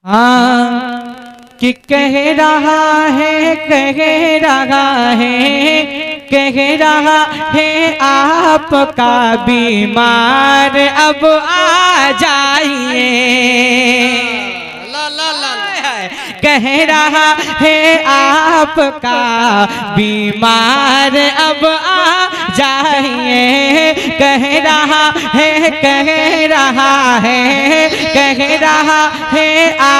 हाँ कि कह रहा है आपका बीमार अब आ जाइए। कह रहा है आपका बीमार अब आ जाइए। कह रहा है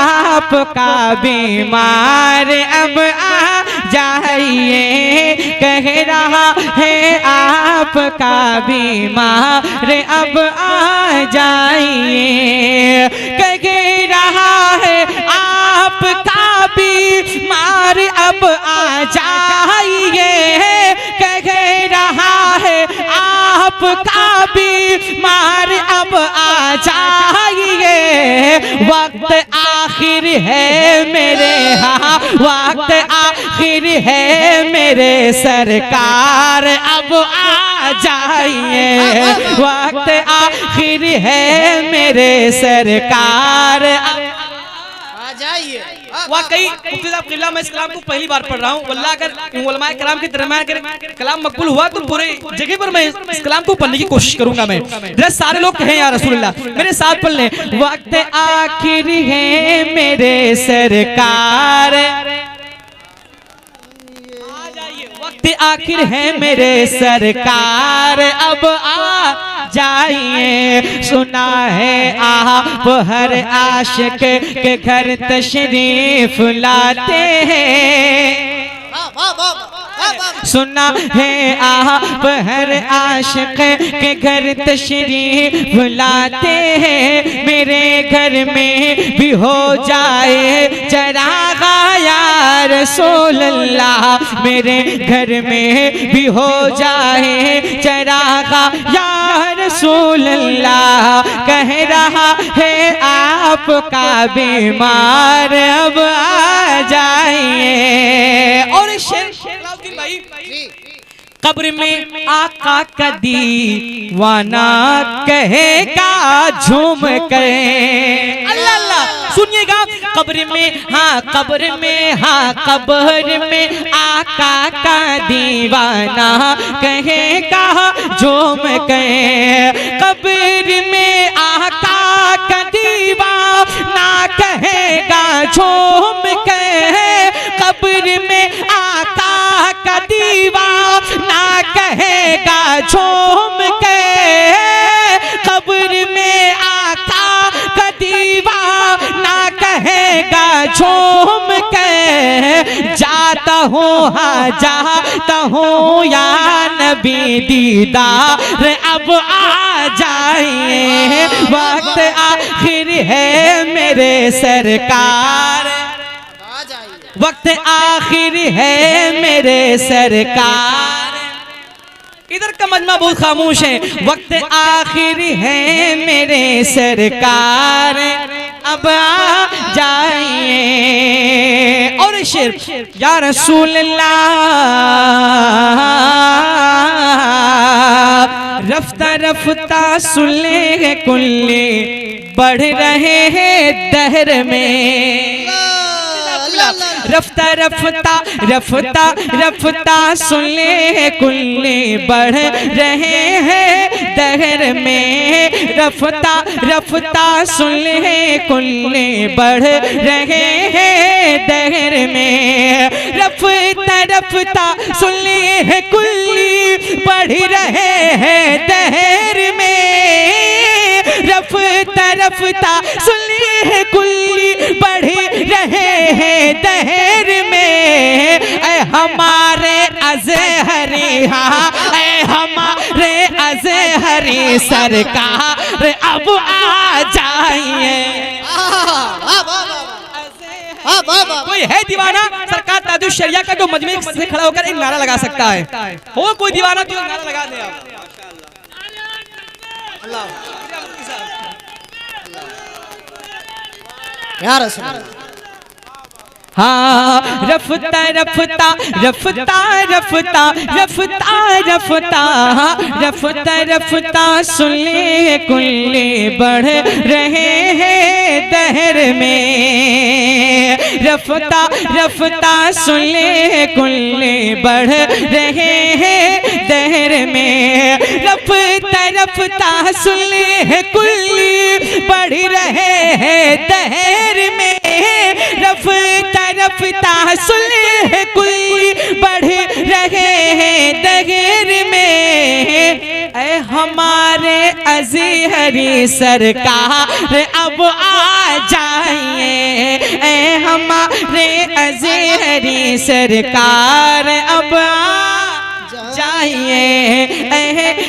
आपका बीमार अब आ जाइए। कह रहा है आपका बीमार अब आ जाइए। कह रहा है आपका बीमार अब आ जाइए। कह रहा है आपका बीमार अब आ जाइए। वक्त आखिर है मेरे, हाँ वक्त आखिर है मेरे सरकार अब आ जाइए। वक्त आखिर है मेरे सरकार आ जाइए। वाकई मुफ्ती साहब किबला मैं इस कलाम को पहली बार पढ़ रहा हूँ। वल्लाह अगर उलमाए कराम के दरमियान अगर कलाम मकबूल हुआ तो पूरे जगह पर मैं इस कलाम को पढ़ने की कोशिश करूंगा। मैं जरा सारे लोग कहें या रसूलुल्लाह, मेरे साथ पढ़ लें। वक्त आखिर है मेरे सरकार, वक्त आखिर है मेरे सरकार अब आ जाइए। सुना है आप हर आशिक के घर तशरीफ लाते हैं। सुना है आप हर आशिक के घर तशरीफ लाते हैं। मेरे घर में भी हो जाए चरागा या रसूल अल्लाह। मेरे घर में भी हो जाए चरागा या रसूल अल्लाह। कह रहा है आपका बीमार अब आ जाइए। और भाई कब्र में आका का दीवाना कहेगा झूम कर। अल्लाह अल्लाह सुनिएगा। कब्र में हाँ कब्र में आका का दीवाना कहेगा झूम कर। कब्र में आका का दीवाना कहेगा झूम कर। कब्र में आका का दीवाना कहेगा झूम के। कब्र में आका का दीवाना कहेगा झूम के। जाता हूँ या नबी दीदार अब आ जाइए। वक्त आखिर है मेरे सरकार, वक्त आखिर है मेरे सरकार। इधर का मजमा बहुत खामोश है। वक्त आखिर है मेरे सरकार अब आ जाइए। और शेर या रसूल अल्लाह रफ्ता रफ्ता सुले कुल्ले बढ़ रहे हैं दहर में। रफ्ता रफ्ता रफ्ता रफ्ता सुले कुल्ले बढ़ रहे हैं दहर में। रफ्ता रफ्ता सुले कुल्ले बढ़ रहे हैं दहर में। रफ्ता रफ्ता सुले कुल्ली बढ़ रहे हैं दहर में। रफ्ता रफ्ता सुले कुल्ली बढ़ रहे हैं दहर में। ऐ हमारे अज़हरी, हाँ ऐ हमारे अज़हरी सरकार अब आ जाइए। कोई है दीवाना सरकार ताजुल शरिया का जो मजमे से खड़ा होकर एक नारा लगा सकता है? हो कोई दीवाना तो नारा लगा दे आप। या रसूल हाँ रफ्ता रफ्ता रफ्ता रफ्ता रफ्ता रफ्ता रफ्ता रफ्ता सुले कुल्ले बढ़ रहे हैं दहर में। रफ्ता रफ्ता सुले कुल्ले बढ़ रहे हैं दहर में। रफ्ता रफ्ता सुले कुल्ले बढ़ रहे हैं दहर में। रफ्ता रफ्ता सुलह कुल बढ़ रहे हैं दहर में। ऐ हमारे अज़हरी सरकार अब आ जाइए। ऐ हमारे अज़हरी सरकार अब आ जाइए। ऐ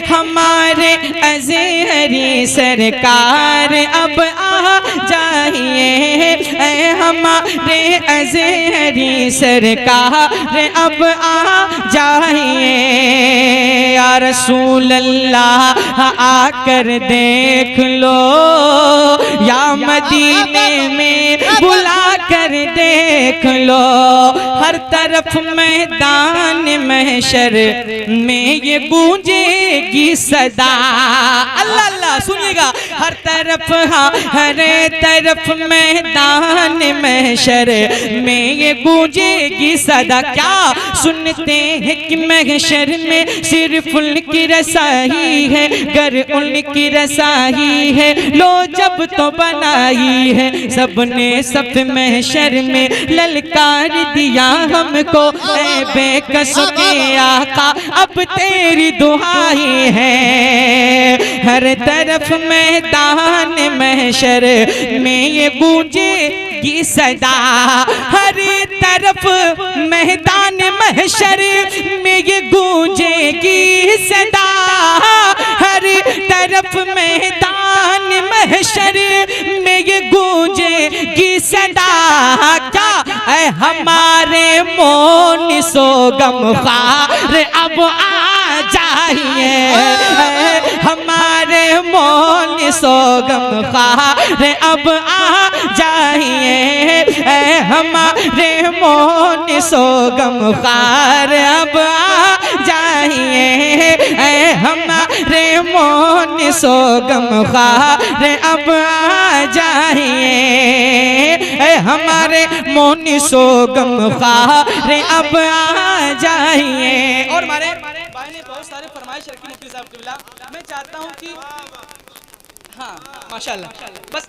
हमारे अज़हरी सरकार अब आ जाइए। ऐ हमारे अज़हरी सरकार अब आ जाइए। या रसूल अल्लाह आकर देख लो, या मदीने में बुला कर देख लो। हर तरफ मैदान महशर में ये गूंजेगी सदा। अल्लाह अल्लाह सुनिएगा, हर तरफ हाँ हर तरफ मैदान महशर में ये गूंजेगी सदा। क्या सुनते हैं कि महशर में सिर्फ उनकी रसाई है, गर उनकी रसाई है लो जब तो बनाई है। सबने सब महशर में ललकार दिया हमको, ऐ बेकसों के आका अब तेरी दुआएं हैं। हर तरफ मैदान महशर में ये गूंजेगी सदा। हर तरफ मैदान महशर में ये गूंजेगी सदा। हर तरफ मैदान महशर में ये गूंजेगी सदा। क्या ऐ हमारे मोन सो गमखार अब आ जाइए। हमारे मोन सो गमखार अब आ जाइए। हमारे मोन सो गमखार अब आ जाइए। हमारे मोन सो गमखार अब आ जाइए। हमारे मोन सो गमखार अब आ जाइए। और हमारे भाई ने बहुत सारे फरमाइश रखी मुफ्ती साहब क़िबला। मैं चाहता हूँ कि हाँ माशाल्लाह बस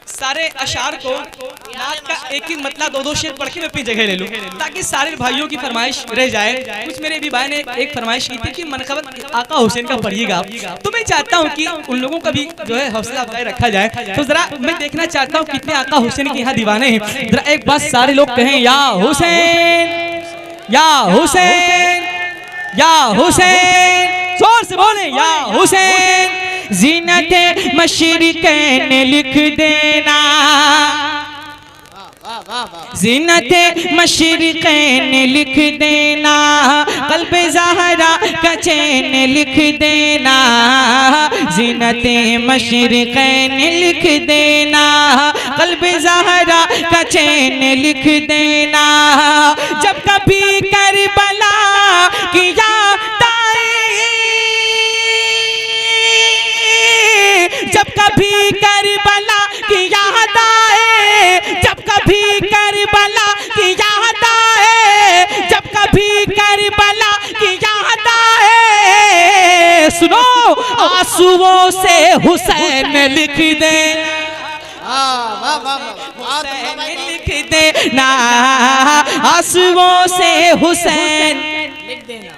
सारे अशार को नात का एक ही मतलब दो दो शेर पढ़ के मैं अपनी जगह ले लूँ, ताकि सारे भाइयों की फरमाइश रह जाए। कुछ मेरे भी भाई ने एक फरमाइश की थी कि मनक़बत आका हुसैन का पढ़िएगा आप, तो मैं चाहता हूँ कि उन लोगों का भी जो है हौसला अफजाई रखा जाए। तो जरा मैं देखना चाहता हूँ कितने आका हुसैन के यहाँ दीवाने हैं। जरा एक बात सारे लोग कहें, या हुसैन या हुसैन या हुसैन, जोर से बोले या हुसैन। ज़ीनत मशरिक़ैन लिख देना, ज़ीनत मशरिक़ैन लिख देना। क़ल्ब ज़हरा का चैन लिख देना, ज़ीनत मशरिक़ैन लिख देना। क़ल्ब ज़हरा का चैन लिख देना। जब कभी करबला की याद आए, जब कभी करबला की याद आए, जब कभी करबला की याद आए, जब कभी करबला की याद आए, सुनो आंसुओं से हुसैन लिख दे, लिख देना। आंसुओं से हुसैन लिख देना,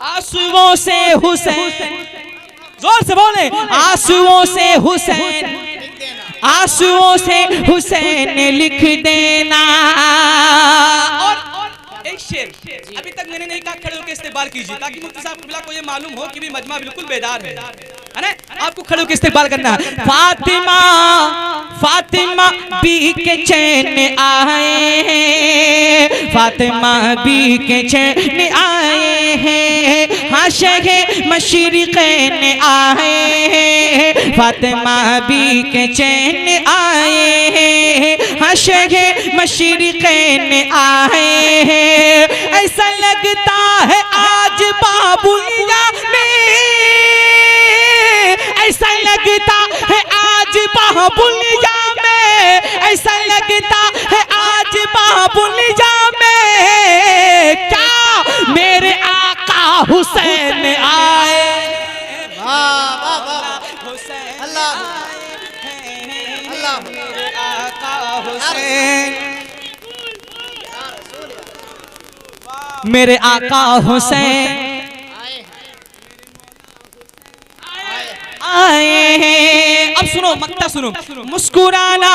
आंसुओं से हुसैन, जोर से बोले, आंसुओं से हुसैन, आंसुओं से हुसैन लिख देना। और एक शेर अभी तक मैंने नहीं कहा, खड़े होकर इस्तेमाल कीजिए ताकि मुफ्ती साहब क़िबला को ये मालूम हो कि भी मजमा बिल्कुल बेदार है ना। आपको खड़े होकर इस्तेमाल करना है। फातिमा फातिमा बी के चैन आए हैं, फातिमा बी के चैन आए हैं। आशिक़े मशरिक़ैन आए, फातिमा भी के चैन आए, आशिक़े मशरिक़ैन आए। ऐसा लगता है आज बाबुलिया में, ऐसा लगता है आज बाबुलिया में, ऐसा लगता है आज बाबुलिया में, क्या मेरे आका हुसैन आए। वाह वाह वाह अल्लाह अल्लाह मेरे आका हुसैन, मेरे आका हुसैन आए हैं। अब सुनो मक्ता सुनो। मुस्कुराना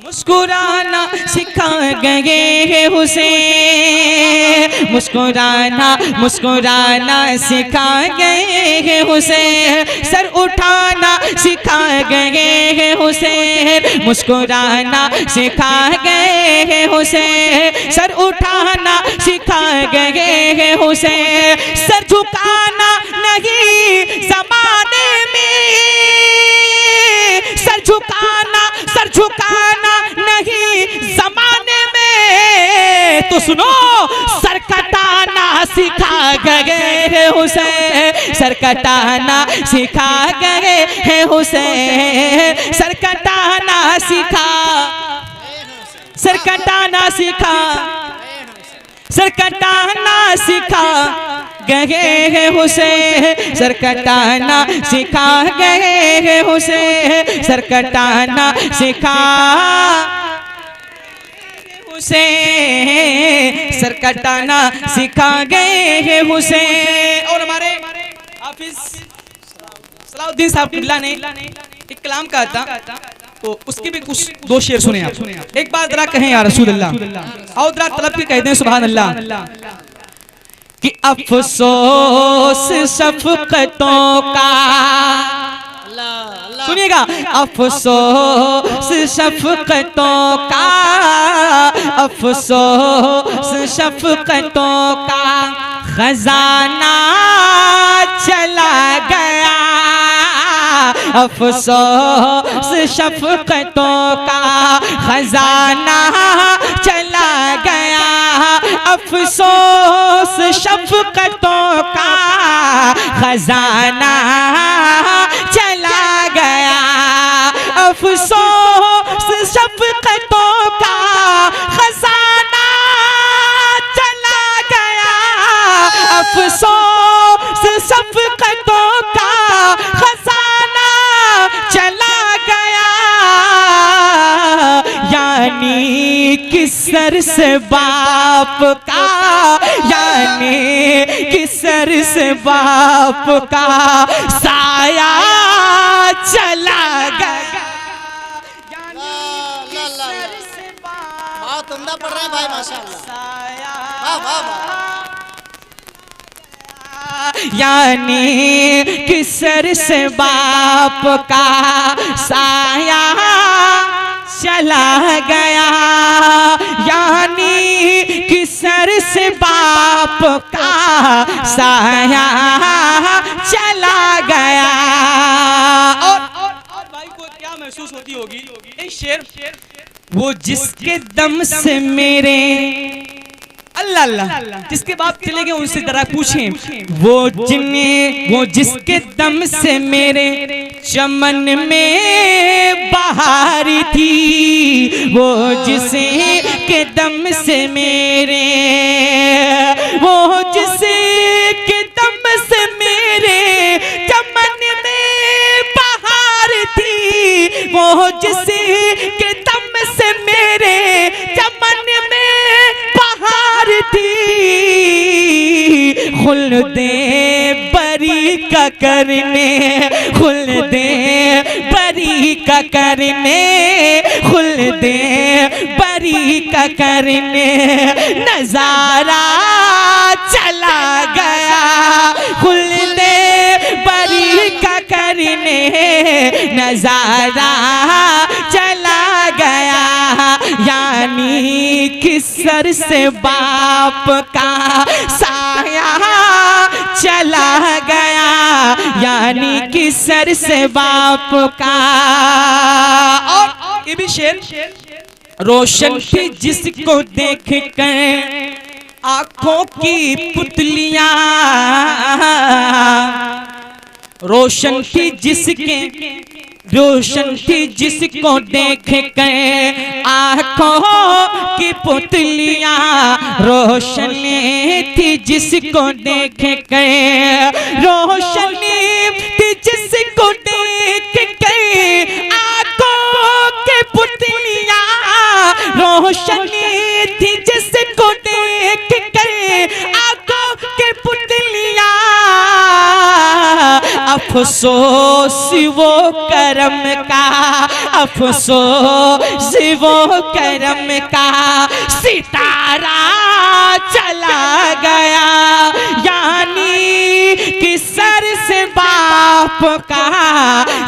मुस्कुराना सिखा गए हुसैन, मुस्कुराना मुस्कुराना सिखा गए हुसैन, सर उठाना सिखा गए हुसैन, मुस्कुराना सिखा गए हुसैन, सर उठाना सिखा गए हुसैन, सर झुकाना नहीं ज़माने में, सर झुकाना नहीं ज़माने में, तो सुनो सर कटाना सिखा गए हुसैन, सर कटाना सिखा गए हैं हुसैन, सर कटाना सिखा, सर कटाना सिखा, सर कटाना सिखा गए हैं हुसैन, सर कटाना सिखा गए हैं हुसैन, सर कटाना सिखा हुसैन, सर कटाना सिखा गए हैं हुसैन। और हमारे हाफिज सलाउद्दीन साहब किबला ने एक कलाम कहा था, तो उसके भी कुछ दो शेर सुने आप। एक बार जरा कहें या रसूल अल्लाह, और जरा तलब के कहते हैं सुभान अल्लाह, कि अफसोस शफ़क़तों का, सुनिएगा, अफसोस शफ़क़तों का, अफसोस शफ़क़तों का खजाना चला गया, अफसोस शफ़क़तों का खजाना चला गया, अफसोस शफ़क़तों का खजाना चला गया, अफसोस शफ़क़तों का खजाना चला गया, अफसोस शफ़क़तों का खजाना चला गया, यानी किस सर से बाप का, यानी किस सर से बाप का साया चला गया, यानी किस सर से बाप, बहुत उम्दा पढ़ रहे हैं भाई माशाल्लाह, साया, वाह वाह वाह, यानी किस सर से बाप का साया चला गया, यानी किस सर से बाप का साया चला गया। और भाई को क्या महसूस होती होगी एक शेर, वो जिसके दम से मेरे, अल्लाह अल्लाह, जिसके बाप चले गए उनसे जरा पूछें, वो जिसके दम से मेरे चमन में बहार थी, वो जिसके दम से मेरे, वो जिसके दम से मेरे चमन में बहार थी, वो जिसके दम से मेरे चमन में बहार थी, खुल्दे बरी का करने, खुल्दे बरी का करने, खुल्दे बरी का करने नजारा चला गया, खुल्दे बरी का करने नजारा चला गया, यानी किस सर से बाप का साया गया, यानी कि सर से बाप का। और ये भी शेर, रोशन थी जिसको देख कर आंखों की पुतलियां, रोशन थी जिसके, रोशन थी जिसको देख कर आंखों की पुतलियां, रोशन थी जिसको देख कर, रोशन थी जिसको देख कर आंखों की पुतलियां, रोशन थी जिसको देख कर आंखों की पुतलियां। अफसोस वो करम का, अफसोस वो करम का, सितारा चला गया, यानी कि सर से बाप का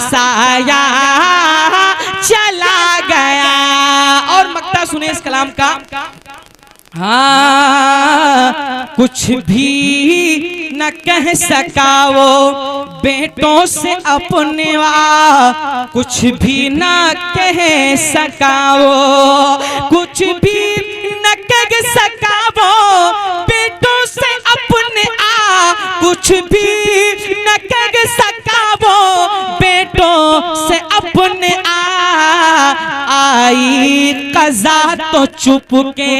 साया चला गया। और मक्ता सुने इस कलाम का। हाँ, कुछ भी न कह सका वो बेटों से अपने, कुछ भी न कह सका वो, कुछ भी न कह सका वो बेटों से अपने, कुछ भी न कह सका वो बेटों से अपने। आई कज़ा तो चुप के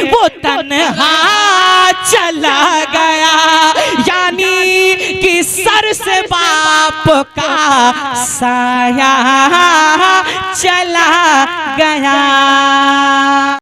वो तन्हा चला गया, यानी कि सर से बाप का साया चला गया।